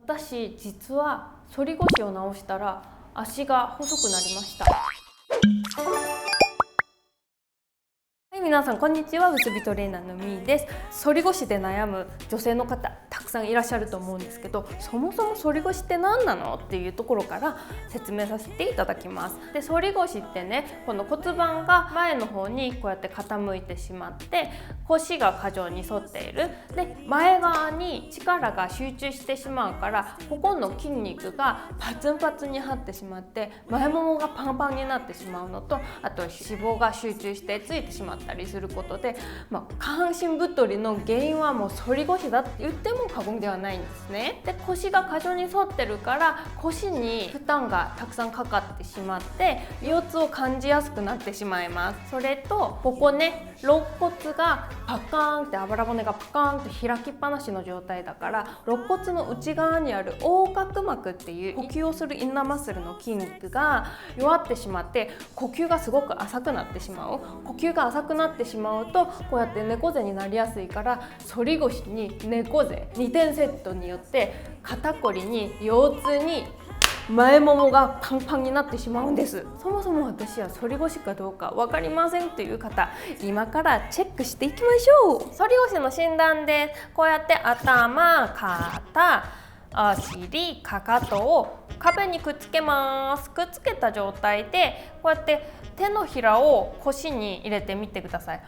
私実は反り腰を直したら足が細くなりました。はい、皆さんこんにちは。結びトレーナーのみーです。反り腰で悩む女性の方たくさんいらっしゃると思うんですけど、そもそも反り腰って何なのっていうところから説明させていただきます。で、反り腰ってね、この骨盤が前の方にこうやって傾いてしまって腰が過剰に反っている。で、前側に力が集中してしまうから、ここの筋肉がパツンパツンに張ってしまって前ももがパンパンになってしまうのと、あと脂肪が集中してついてしまったりすることで、下半身太りの原因はもう反り腰だって言っても過言ではないんですね。で、腰が過剰に反ってるから腰に負担がたくさんかかってしまって腰痛を感じやすくなってしまいます。それとここね、肋骨がパカーンって、あばら骨がパカーンって開きっぱなしの状態だから、肋骨の内側にある横隔膜っていう呼吸をするインナーマッスルの筋肉が弱ってしまって呼吸がすごく浅くなってしまう。呼吸が浅くなってしまうとこうやって猫背になりやすいから、反り腰に猫背2点セットによって肩こりに腰痛に前ももがパンパンになってしまうんです。そもそも私は反り腰かどうか分かりませんという方、今からチェックしていきましょう。反り腰の診断です。こうやって頭、肩、お尻、かかとを壁にくっつけます。くっつけた状態でこうやって手のひらを腰に入れてみてください。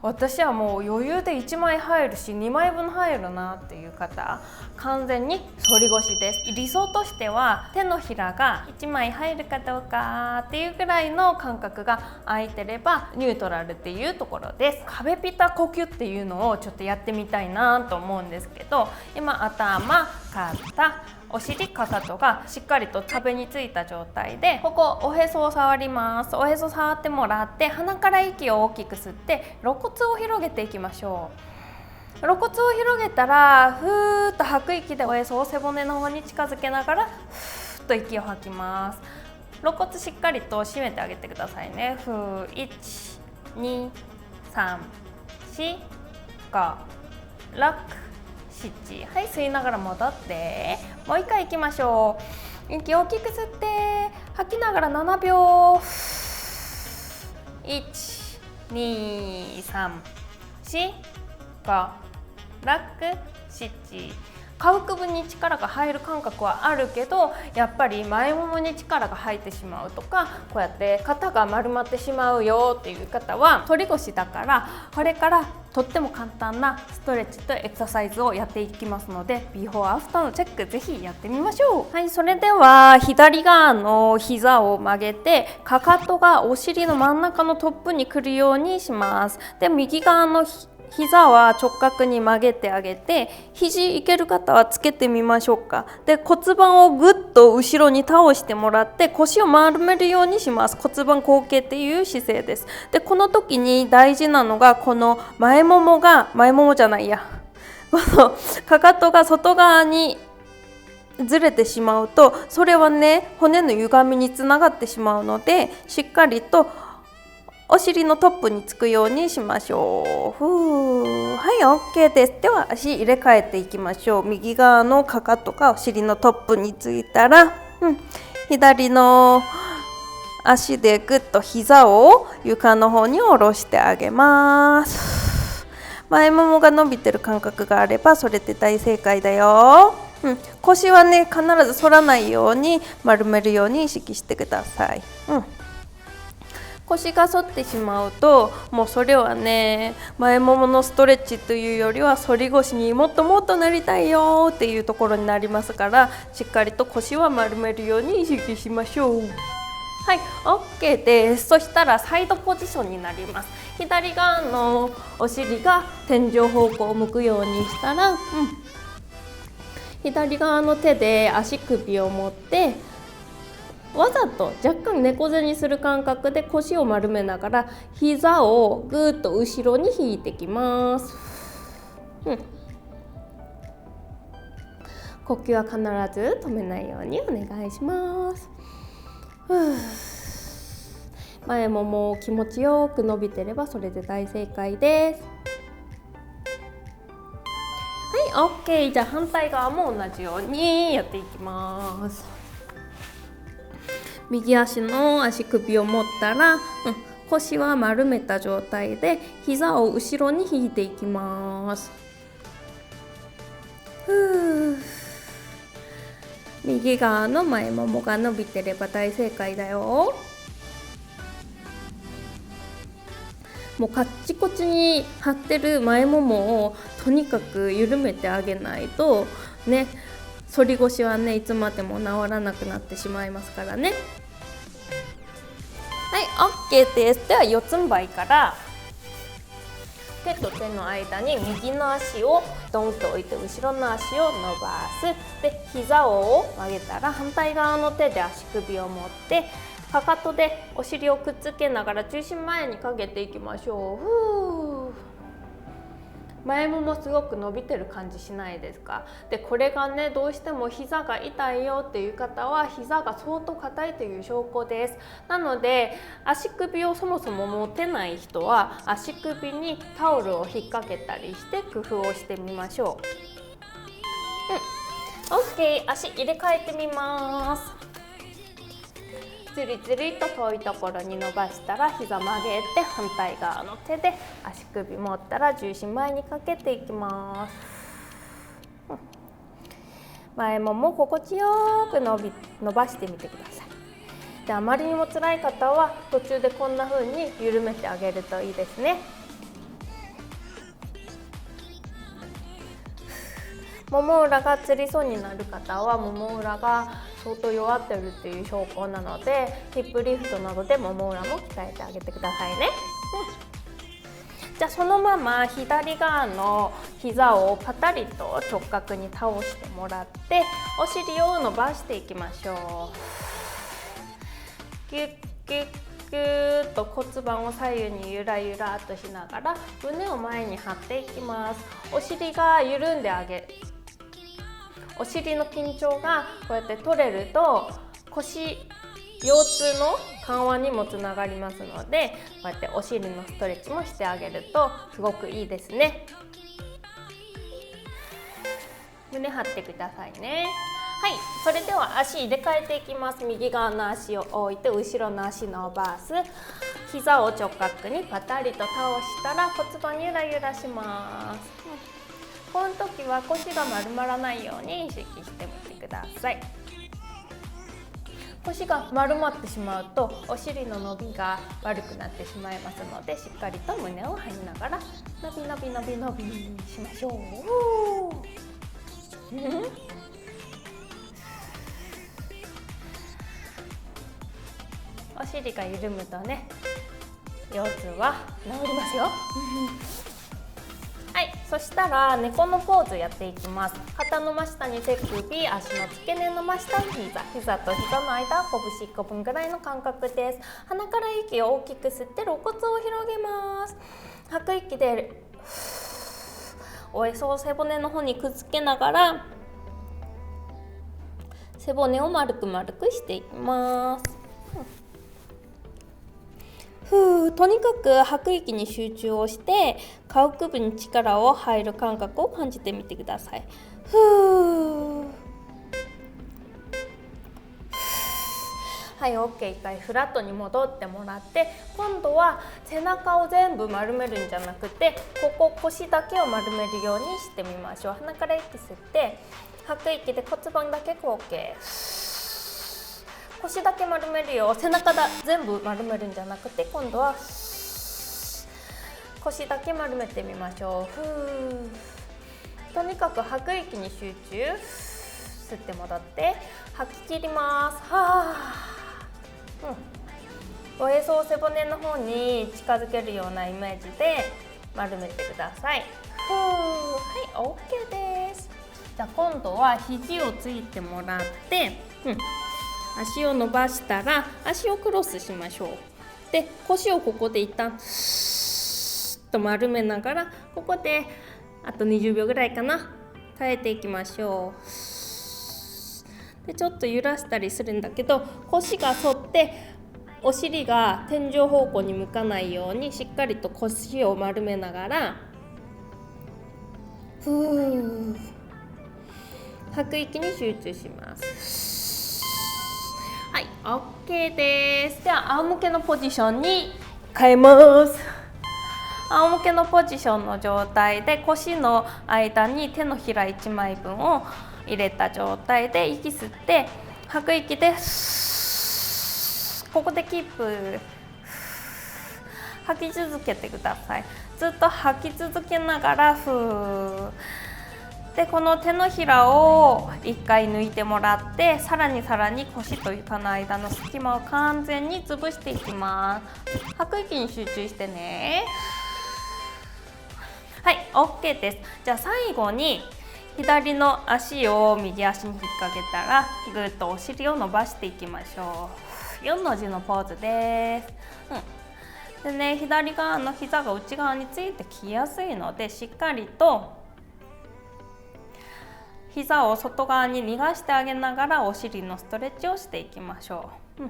私はもう余裕で1枚入るし2枚分入るなっていう方、完全に反り腰です。理想としては手のひらが1枚入るかどうかっていうくらいの間隔が空いてればニュートラルっていうところです。壁ピタ呼吸っていうのをちょっとやってみたいなと思うんですけど、今頭、肩、お尻、かかとがしっかりと壁についた状態で、ここおへそを触ります。おへそ触ってもらって鼻から息を大きく吸って肋骨を広げていきましょう。肋骨を広げたらふーっと吐く息でおへそを背骨の方に近づけながらふーっと息を吐きます。肋骨しっかりと締めてあげてくださいね。ふー、1、2、3、4、5、6、7。はい、吸いながら戻ってもう一回いきましょう。息を大きく吸って吐きながら7秒。1、2、3、4、5、6、7。下腹部に力が入る感覚はあるけど、やっぱり前ももに力が入ってしまうとか、こうやって肩が丸まってしまうよっていう方は反り腰だから、これからとっても簡単なストレッチとエクササイズをやっていきますので、ビフォーアフターのチェックぜひやってみましょう。はい、それでは左側の膝を曲げて、かかとがお尻の真ん中のトップに来るようにします。で、右側の膝は直角に曲げてあげて、肘いける方はつけてみましょうか。で、骨盤をぐっと後ろに倒してもらって腰を丸めるようにします。骨盤後傾っていう姿勢です。で、この時に大事なのが、この前ももじゃないやこのかかとが外側にずれてしまうと、それはね、骨の歪みにつながってしまうので、しっかりとお尻のトップにつくようにしましょう。はい、OK です。では足入れ替えていきましょう。右側のかかとがお尻のトップについたら、左の足でぐっと膝を床の方に下ろしてあげます。前ももが伸びてる感覚があればそれで大正解だよ。腰はね、必ず反らないように丸めるように意識してください。腰が反ってしまうと、もうそれはね、前もものストレッチというよりは反り腰にもっともっとなりたいよっていうところになりますから、しっかりと腰は丸めるように意識しましょう。はい、OK です。そしたらサイドポジションになります。左側のお尻が天井方向を向くようにしたら、左側の手で足首を持ってわざと若干猫背にする感覚で腰を丸めながら膝をぐーっと後ろに引いてきます。呼吸は必ず止めないようにお願いします。前ももう気持ちよく伸びてればそれで大正解です。ははい、OK。じゃあ反対側も同じようにやっていきます。右足の足首を持ったら、腰は丸めた状態で膝を後ろに引いていきます。右側の前ももが伸びてれば大正解だよ。もうカッチコチに張ってる前ももをとにかく緩めてあげないとね、反り腰はねいつまでも治らなくなってしまいますからね。はい、OK です。では四つん這いから手と手の間に右の足をドンと置いて後ろの足を伸ばす。で膝を曲げたら反対側の手で足首を持ってかかとでお尻をくっつけながら中心前にかけていきましょう。前ももすごく伸びてる感じしないですか？でこれがねどうしても膝が痛いよっていう方は膝が相当硬いという証拠です。なので足首をそもそも持てない人は足首にタオルを引っ掛けたりして工夫をしてみましょう。OK、足入れ替えてみます。ずりずりと遠いところに伸ばしたら膝曲げて反対側の手で足首持ったら重心前にかけていきます。前もも心地よく伸ばしてみてください。であまりにも辛い方は途中でこんな風に緩めてあげるといいですね。もも裏がつりそうになる方はもも裏が相当弱ってるっていう証拠なのでヒップリフトなどでもも裏も鍛えてあげてくださいね。じゃあそのまま左側の膝をパタリと直角に倒してもらってお尻を伸ばしていきましょう。ギュッギュッギュッと骨盤を左右にゆらゆらっとしながら胸を前に張っていきます。お尻が緩んであげお尻の緊張がこうやって取れると腰腰痛の緩和にもつながりますのでこうやってお尻のストレッチもしてあげるとすごくいいですね。胸張ってくださいね。はい、それでは足入れ替えていきます。右側の足を置いて後ろの足伸ばす。膝を直角にパタリと倒したら骨盤ゆらゆらします。この時は腰が丸まらないように意識してみてください。腰が丸まってしまうとお尻の伸びが悪くなってしまいますのでしっかりと胸を張りながら伸び伸び伸び伸びしましょう。お尻が緩むとね腰痛は治りますよ。はい、そしたら猫のポーズやっていきます。肩の真下に手首、足の付け根の真下に膝と膝の間は拳1個分ぐらいの感覚です。鼻から息を大きく吸って肋骨を広げます。吐く息でおへそを背骨の方にくっつけながら背骨を丸く丸くしていきます。とにかく吐く息に集中をして下腹部に力を入る感覚を感じてみてください。はい、OK。 一回フラットに戻ってもらって今度は背中を全部丸めるんじゃなくてここ腰だけを丸めるようにしてみましょう。鼻から息吸って吐く息で骨盤だけ後傾、腰だけ丸めるよ。背中だ全部丸めるんじゃなくて今度は腰だけ丸めてみましょう。とにかく吐く息に集中。吸って戻って吐き切ります。おへそを背骨の方に近づけるようなイメージで丸めてください。はい、OK です。じゃあ今度は肘をついてもらって、足を伸ばしたら足をクロスしましょう。で腰をここで一旦スッと丸めながらここであと20秒ぐらいかな耐えていきましょう。でちょっと揺らしたりするんだけど腰が反ってお尻が天井方向に向かないようにしっかりと腰を丸めながら吐く息に集中します。はい、OK です。では仰向けのポジションに変えます。仰向けのポジションの状態で腰の間に手のひら1枚分を入れた状態で息吸って吐く息でここでキープ。吐き続けてください。ずっと吐き続けながらでこの手のひらを1回抜いてもらってさらに腰と床の間の隙間を完全に潰していきます。吐く息に集中してね。はい、OK です。じゃあ最後に左の足を右足に引っ掛けたらぐっとお尻を伸ばしていきましょう。4の字のポーズです。でね、左側の膝が内側についてきやすいのでしっかりと膝を外側に逃がしてあげながらお尻のストレッチをしていきましょう。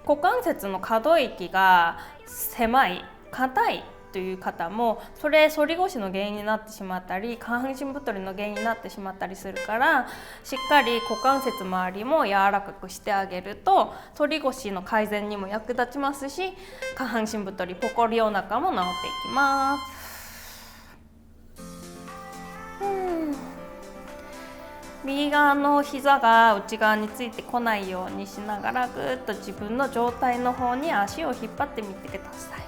股関節の可動域が狭い、硬いという方もそれ反り腰の原因になってしまったり下半身太りの原因になってしまったりするからしっかり股関節周りも柔らかくしてあげると反り腰の改善にも役立ちますし下半身太りポコリお腹も治っていきます。右側の膝が内側についてこないようにしながらぐっと自分の上体の方に足を引っ張ってみてください。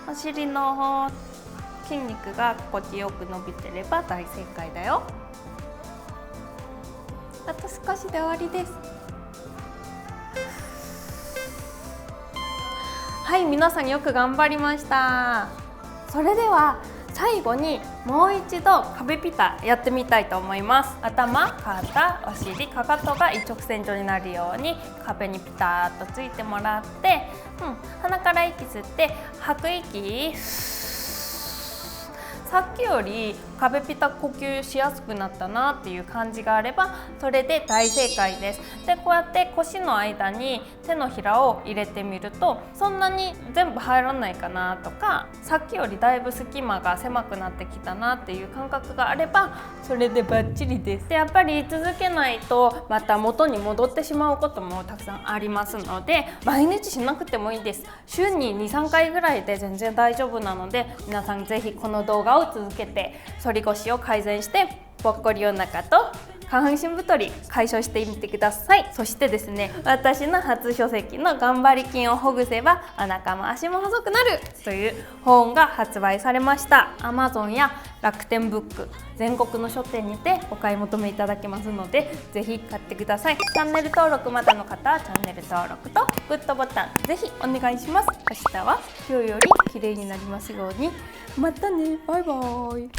お尻の筋肉が心地よく伸びてれば大正解だよ。あと少しで終わりです。はい、皆さんよく頑張りました。それでは最後にもう一度壁ピタやってみたいと思います。頭、肩、お尻、かかとが一直線上になるように壁にピタッとついてもらって、鼻から息吸って吐く息。さっきより壁ピタ呼吸しやすくなったなっていう感じがあればそれで大正解です。でこうやって腰の間に手のひらを入れてみるとそんなに全部入らないかなとかさっきよりだいぶ隙間が狭くなってきたなっていう感覚があればそれでバッチリです。でやっぱり続けないとまた元に戻ってしまうこともたくさんありますので毎日しなくてもいいです。週に 2,3 回ぐらいで全然大丈夫なので皆さんぜひこの動画を続けて反り腰を改善してぽっこりお腹と下半身太り解消してみてください。そしてですね私の初書籍の頑張り筋をほぐせばお腹も足も細くなるという本が発売されました。 Amazon や楽天ブック全国の書店にてお買い求めいただけますのでぜひ買ってください。チャンネル登録まだの方はチャンネル登録とグッドボタンぜひお願いします。明日は今日より綺麗になりますように。またね、バイバイ。